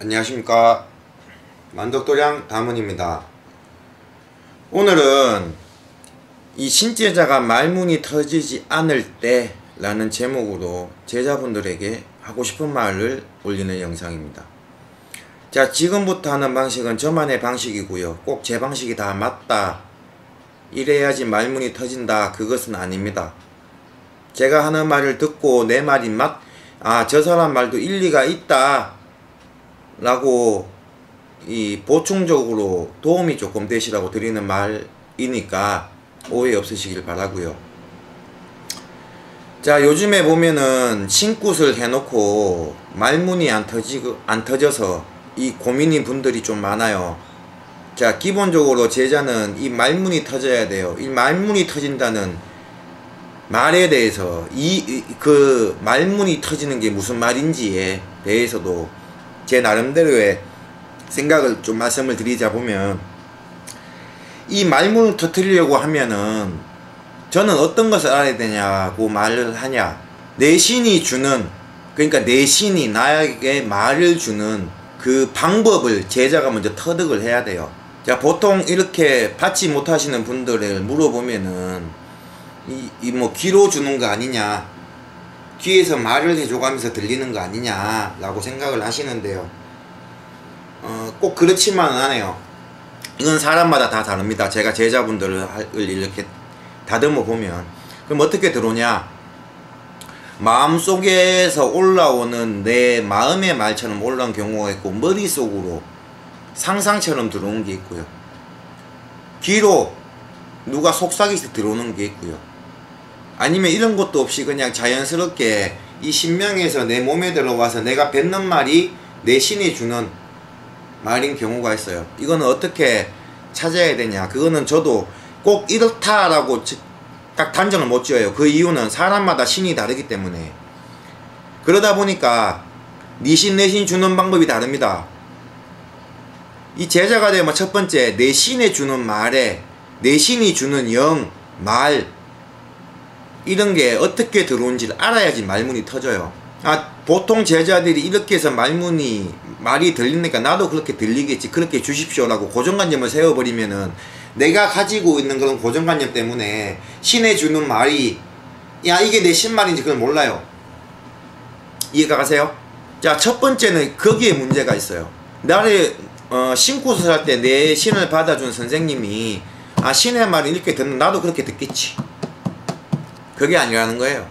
안녕하십니까, 만덕도량 다문입니다. 오늘은 이 신제자가 말문이 터지지 않을 때 라는 제목으로 제자분들에게 하고 싶은 말을 올리는 영상입니다. 자, 지금부터 하는 방식은 저만의 방식이고요, 꼭 제 방식이 다 맞다, 이래야지 말문이 터진다, 그것은 아닙니다. 제가 하는 말을 듣고 내 말이 저 사람 말도 일리가 있다 라고 보충적으로 도움이 조금 되시라고 드리는 말이니까 오해 없으시길 바라고요. 자, 요즘에 보면은 신굿을 해놓고 말문이 안 터져서 이 고민인 분들이 좀 많아요. 자, 기본적으로 제자는 이 말문이 터져야 돼요. 이 말문이 터진다는 말에 대해서 그 말문이 터지는 게 무슨 말인지에 대해서도 제 나름대로의 생각을 좀 말씀을 드리자 보면, 이 말문을 터뜨리려고 하면은 저는 어떤 것을 알아야 되냐고 말을 하냐, 내 신이 주는, 그러니까 내 신이 나에게 말을 주는 그 방법을 제자가 먼저 터득을 해야 돼요. 자, 보통 이렇게 받지 못하시는 분들을 물어보면은 뭐 귀로 주는 거 아니냐, 귀에서 말을 해줘가면서 들리는 거 아니냐 라고 생각을 하시는데요, 꼭 그렇지만은 않아요. 이건 사람마다 다 다릅니다. 제가 제자분들을 이렇게 다듬어 보면, 그럼 어떻게 들어오냐, 마음속에서 올라오는 내 마음의 말처럼 올라온 경우가 있고, 머릿속으로 상상처럼 들어오는 게 있고요, 귀로 누가 속삭이서 들어오는 게 있고요, 아니면 이런 것도 없이 그냥 자연스럽게 이 신명에서 내 몸에 들어와서 내가 뱉는 말이 내 신이 주는 말인 경우가 있어요. 이거는 어떻게 찾아야 되냐, 그거는 저도 꼭 이렇다라고 딱 단정을 못 지어요. 그 이유는 사람마다 신이 다르기 때문에. 그러다 보니까 네 신 내 신 주는 방법이 다릅니다. 이 제자가 되면 첫 번째, 내 신에 주는 말에 내 신이 주는 영, 말, 이런 게 어떻게 들어온지를 알아야지 말문이 터져요. 보통 제자들이 이렇게 해서 말이 들리니까 나도 그렇게 들리겠지, 그렇게 주십시오 라고 고정관념을 세워버리면은, 내가 가지고 있는 그런 고정관념 때문에 신에 주는 말이 이게 내 신말인지 그걸 몰라요. 이해가 가세요? 자, 첫 번째는 거기에 문제가 있어요. 나를 신굿을 할 때 내 신을 받아준 선생님이 신의 말을 이렇게 듣는, 나도 그렇게 듣겠지, 그게 아니라는 거예요.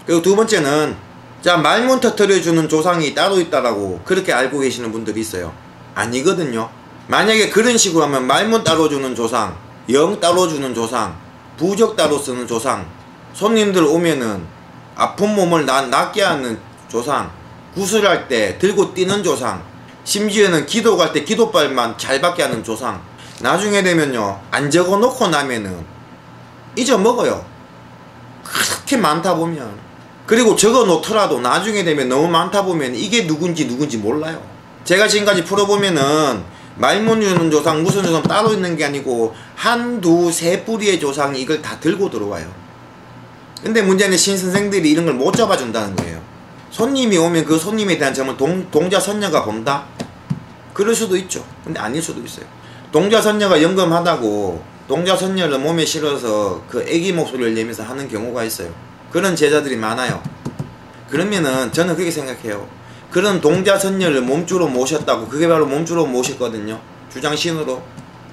그리고 두 번째는, 자, 말문 터뜨려주는 조상이 따로 있다라고 그렇게 알고 계시는 분들이 있어요. 아니거든요. 만약에 그런 식으로 하면 말문 따로 주는 조상, 영 따로 주는 조상, 부적 따로 쓰는 조상, 손님들 오면은 아픈 몸을 낫게 하는 조상, 구슬할 때 들고 뛰는 조상, 심지어는 기도 갈 때 기도발만 잘 받게 하는 조상, 나중에 되면요, 안 적어 놓고 나면은 잊어먹어요. 그렇게 많다 보면. 그리고 적어 놓더라도 나중에 되면 너무 많다 보면 이게 누군지 몰라요. 제가 지금까지 풀어보면은 말문 주는 조상, 무슨 조상 따로 있는 게 아니고 한두 세 뿌리의 조상이 이걸 다 들고 들어와요. 근데 문제는 신선생들이 이런 걸 못 잡아준다는 거예요. 손님이 오면 그 손님에 대한 점을 동자선녀가 본다? 그럴 수도 있죠. 근데 아닐 수도 있어요. 동자선녀가 영검하다고 동자선녀를 몸에 실어서 그 애기 목소리를 내면서 하는 경우가 있어요. 그런 제자들이 많아요. 그러면은 저는 그렇게 생각해요. 그런 동자선녀를 몸주로 모셨다고, 그게 바로 몸주로 모셨거든요, 주장신으로.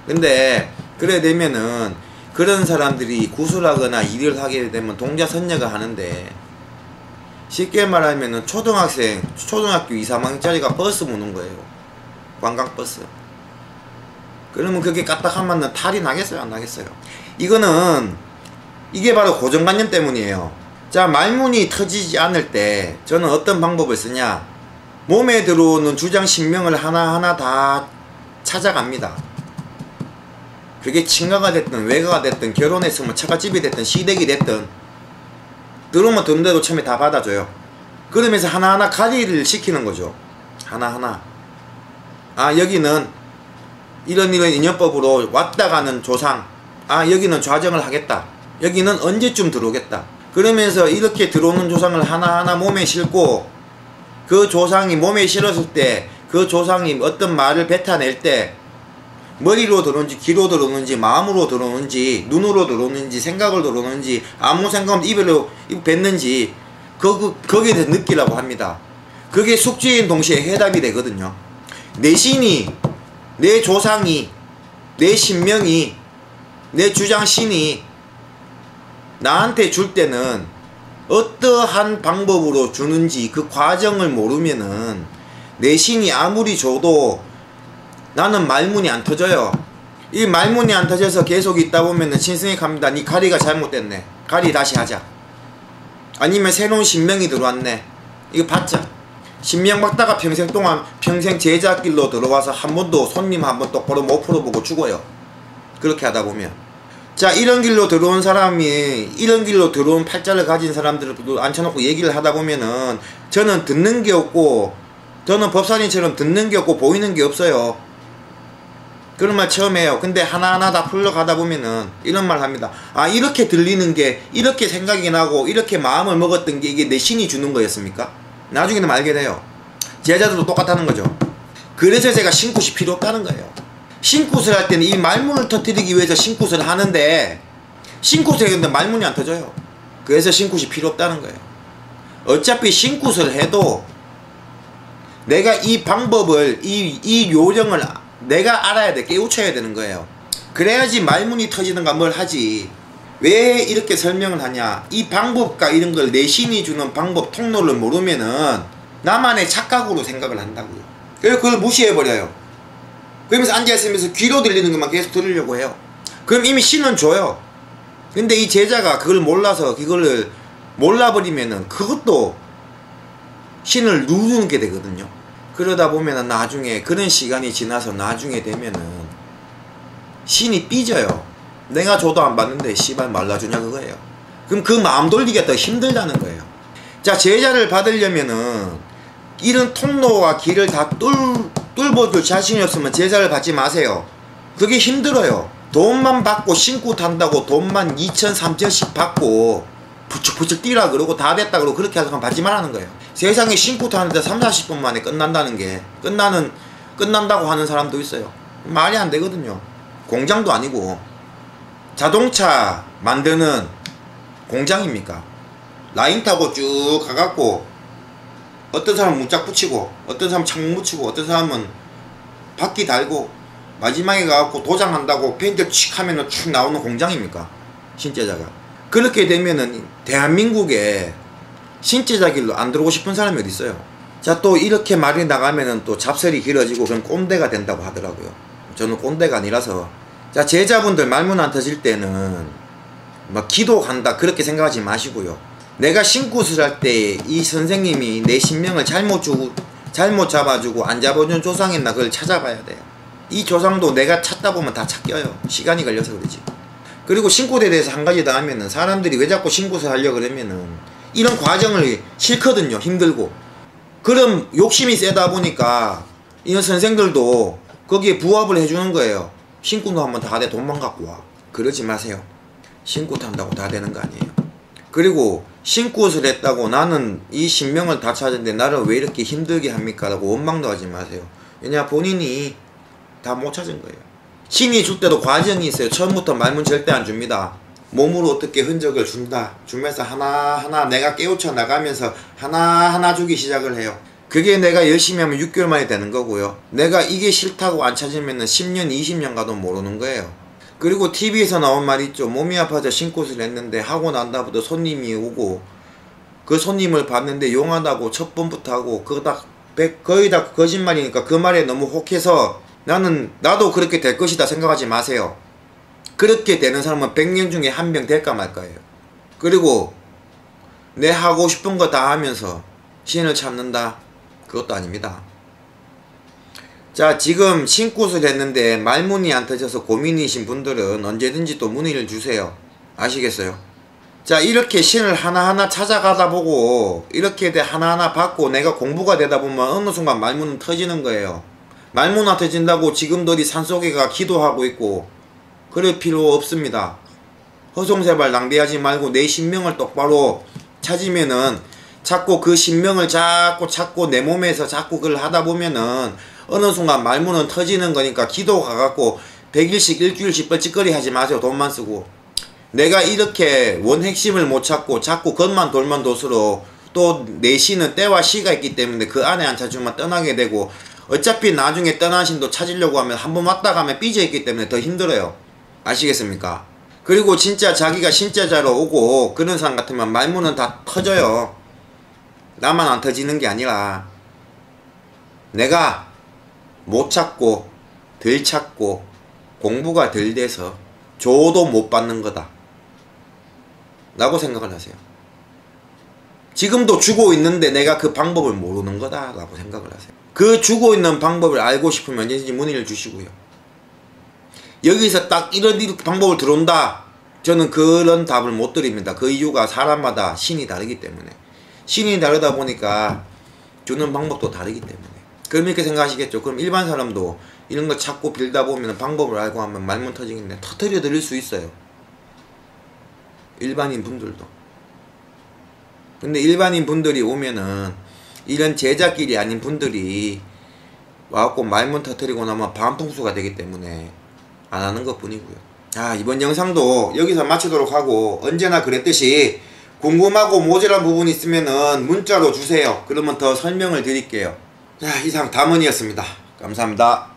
근데 그래 되면은 그런 사람들이 구술하거나 일을 하게 되면 동자선녀가 하는데, 쉽게 말하면은 초등학교 2, 3학년짜리가 버스 모는 거예요. 관광버스. 그러면 그게 까딱하면 탈이 나겠어요, 안 나겠어요? 이게 바로 고정관념 때문이에요. 자, 말문이 터지지 않을 때 저는 어떤 방법을 쓰냐, 몸에 들어오는 주장 신명을 하나하나 다 찾아갑니다. 그게 친가가 됐든 외가가 됐든 결혼했으면 처갓집이 됐든 시댁이 됐든 들어오면 듣는 대로 처음에 다 받아줘요. 그러면서 하나하나 관리를 시키는 거죠. 하나하나. 여기는 이런 인연법으로 왔다 가는 조상, 여기는 좌정을 하겠다, 여기는 언제쯤 들어오겠다, 그러면서 이렇게 들어오는 조상을 하나하나 몸에 싣고 그 조상이 몸에 실었을 때 그 그 조상이 어떤 말을 뱉어낼 때 머리로 들어오는지 귀로 들어오는지 마음으로 들어오는지 눈으로 들어오는지 생각을 들어오는지 아무 생각 없이 입으로 뱉는지 거기에 대해서 느끼라고 합니다. 그게 숙제인 동시에 해답이 되거든요. 내 신이, 내 조상이, 내 신명이, 내 주장신이 나한테 줄 때는 어떠한 방법으로 주는지 그 과정을 모르면은 내 신이 아무리 줘도 나는 말문이 안 터져요. 이 말문이 안 터져서 계속 있다 보면은 신승이 갑니다. 니 가리가 잘못됐네. 가리 다시 하자. 아니면 새로운 신명이 들어왔네. 이거 받자. 신명 받다가 평생 동안 평생 제자길로 들어와서 한 번도 손님 한 번 똑바로 못 풀어보고 죽어요. 그렇게 하다 보면. 자, 이런 길로 들어온 사람이, 이런 길로 들어온 팔자를 가진 사람들도 앉혀놓고 얘기를 하다 보면은 저는 듣는 게 없고, 저는 법사님처럼 듣는 게 없고 보이는 게 없어요. 그런 말 처음 해요. 근데 하나하나 다 풀러가다 보면은 이런 말 합니다. 아, 이렇게 들리는 게, 이렇게 생각이 나고, 이렇게 마음을 먹었던 게 이게 내 신이 주는 거였습니까? 나중에는 알게 돼요. 제자들도 똑같다는 거죠. 그래서 제가 신굿이 필요 없다는 거예요. 신굿을 할 때는 이 말문을 터뜨리기 위해서 신굿을 하는데, 신굿을 했는데 말문이 안 터져요. 그래서 신굿이 필요 없다는 거예요. 어차피 신굿을 해도 내가 이 방법을, 이 요령을 내가 알아야 돼. 깨우쳐야 되는 거예요. 그래야지 말문이 터지는가 뭘 하지. 왜 이렇게 설명을 하냐. 이 방법과 이런 걸 내 신이 주는 방법 통로를 모르면은 나만의 착각으로 생각을 한다고요. 그래서 그걸 무시해버려요. 그러면서 앉아있으면서 귀로 들리는 것만 계속 들으려고 해요. 그럼 이미 신은 줘요. 근데 이 제자가 그걸 몰라서 그거를 몰라버리면은 그것도 신을 누르는 게 되거든요. 그러다 보면은 나중에 그런 시간이 지나서 나중에 되면은 신이 삐져요. 내가 줘도 안 받는데 씨발 말라주냐 그거예요. 그럼 그 마음 돌리기가 더 힘들다는 거예요. 자, 제자를 받으려면은 이런 통로와 길을 다 뚫어줄 자신이 없으면 제자를 받지 마세요. 그게 힘들어요. 돈만 받고 신굿 한다고 돈만 2천 3천씩 받고 부쩍부쩍 뛰라 그러고 다 됐다 그러고 그렇게 하서 받지 말라는 거예요. 세상에 신굿 하는데 30-40분 만에 끝난다는 게 끝난다고 하는 사람도 있어요. 말이 안 되거든요. 공장도 아니고 자동차 만드는 공장입니까? 라인 타고 쭉 가갖고 어떤 사람은 문짝 붙이고 어떤 사람은 창문 붙이고 어떤 사람은 바퀴 달고 마지막에 가갖고 도장한다고 페인트 칙 하면은 쭉 나오는 공장입니까? 신제자가. 그렇게 되면은 대한민국에 신제자 길로 안 들어오고 싶은 사람이 어디 있어요? 자, 또 이렇게 말이 나가면은 또 잡설이 길어지고 그럼 꼰대가 된다고 하더라고요. 저는 꼰대가 아니라서. 자, 제자분들 말문 안 터질 때는 막 기도 간다 그렇게 생각하지 마시고요. 내가 신굿을 할 때 이 선생님이 내 신명을 잘못 잡아주고 안 잡아준 조상이 있나 그걸 찾아봐야 돼요. 이 조상도 내가 찾다 보면 다 찾겨요. 시간이 걸려서 그러지. 그리고 신굿에 대해서 한 가지 더 하면은 사람들이 왜 자꾸 신굿을 하려고 그러면은 이런 과정을 싫거든요. 힘들고. 그럼 욕심이 세다 보니까 이런 선생들도 거기에 부합을 해주는 거예요. 신굿 한번 다 돼 돈만 갖고 와. 그러지 마세요. 신굿 한다고 다 되는 거 아니에요. 그리고 신굿을 했다고 나는 이 신명을 다 찾았는데 나를 왜 이렇게 힘들게 합니까? 라고 원망도 하지 마세요. 왜냐 본인이 다 못 찾은 거예요. 신이 줄 때도 과정이 있어요. 처음부터 말문 절대 안 줍니다. 몸으로 어떻게 흔적을 준다. 주면서 하나하나 내가 깨우쳐 나가면서 하나하나 주기 시작을 해요. 그게 내가 열심히 하면 6개월 만에 되는 거고요. 내가 이게 싫다고 안 찾으면 10년 20년 가도 모르는 거예요. 그리고 TV에서 나온 말 있죠. 몸이 아파서 신굿을 했는데 하고 난 다음부터 손님이 오고 그 손님을 봤는데 용하다고 첫 번부터 하고 그거 다 거의 다 거짓말이니까 그 말에 너무 혹해서 나도 그렇게 될 것이다 생각하지 마세요. 그렇게 되는 사람은 100명 중에 1명 될까 말까예요. 그리고 내 하고 싶은 거 다 하면서 신을 찾는다. 그것도 아닙니다. 자, 지금 신굿을 했는데 말문이 안 터져서 고민이신 분들은 언제든지 또 문의를 주세요. 아시겠어요? 자, 이렇게 신을 하나하나 찾아가다 보고 이렇게 하나하나 받고 내가 공부가 되다 보면 어느 순간 말문은 터지는 거예요. 말문 안 터진다고 지금도 어디 산속에 가 기도하고 있고 그럴 필요 없습니다. 허송세발 낭비하지 말고 내 신명을 똑바로 찾으면은 자꾸 그 신명을 자꾸 찾고 내 몸에서 자꾸 그걸 하다 보면은 어느 순간 말문은 터지는 거니까 기도 가갖고 100일씩 일주일씩 뻘짓거리 하지 마세요. 돈만 쓰고. 내가 이렇게 원핵심을 못 찾고 자꾸 겉만 돌면 돌수록 또 내시는 때와 시가 있기 때문에 그 안에 안 찾으면 떠나게 되고, 어차피 나중에 떠난 신도 찾으려고 하면 한번 왔다 가면 삐져있기 때문에 더 힘들어요. 아시겠습니까? 그리고 진짜 자기가 신자자로 오고 그런 사람 같으면 말문은 다 터져요. 나만 안 터지는 게 아니라 내가 못 찾고 덜 찾고 공부가 덜 돼서 줘도 못 받는 거다 라고 생각을 하세요. 지금도 주고 있는데 내가 그 방법을 모르는 거다 라고 생각을 하세요. 그 주고 있는 방법을 알고 싶으면 언제든지 문의를 주시고요. 여기서 딱 이런 방법을 들어온다, 저는 그런 답을 못 드립니다. 그 이유가 사람마다 신이 다르기 때문에. 신이 다르다 보니까 주는 방법도 다르기 때문에. 그럼 이렇게 생각하시겠죠. 그럼 일반 사람도 이런 거 찾고 빌다 보면 방법을 알고 하면 말문 터지겠네. 터뜨려 드릴 수 있어요. 일반인 분들도. 근데 일반인 분들이 오면은 이런 제자끼리 아닌 분들이 와갖고 말문 터뜨리고 나면 반풍수가 되기 때문에 안 하는 것 뿐이고요. 자, 이번 영상도 여기서 마치도록 하고, 언제나 그랬듯이 궁금하고 모자란 부분이 있으면은 문자로 주세요. 그러면 더 설명을 드릴게요. 자, 이상 담은이었습니다. 감사합니다.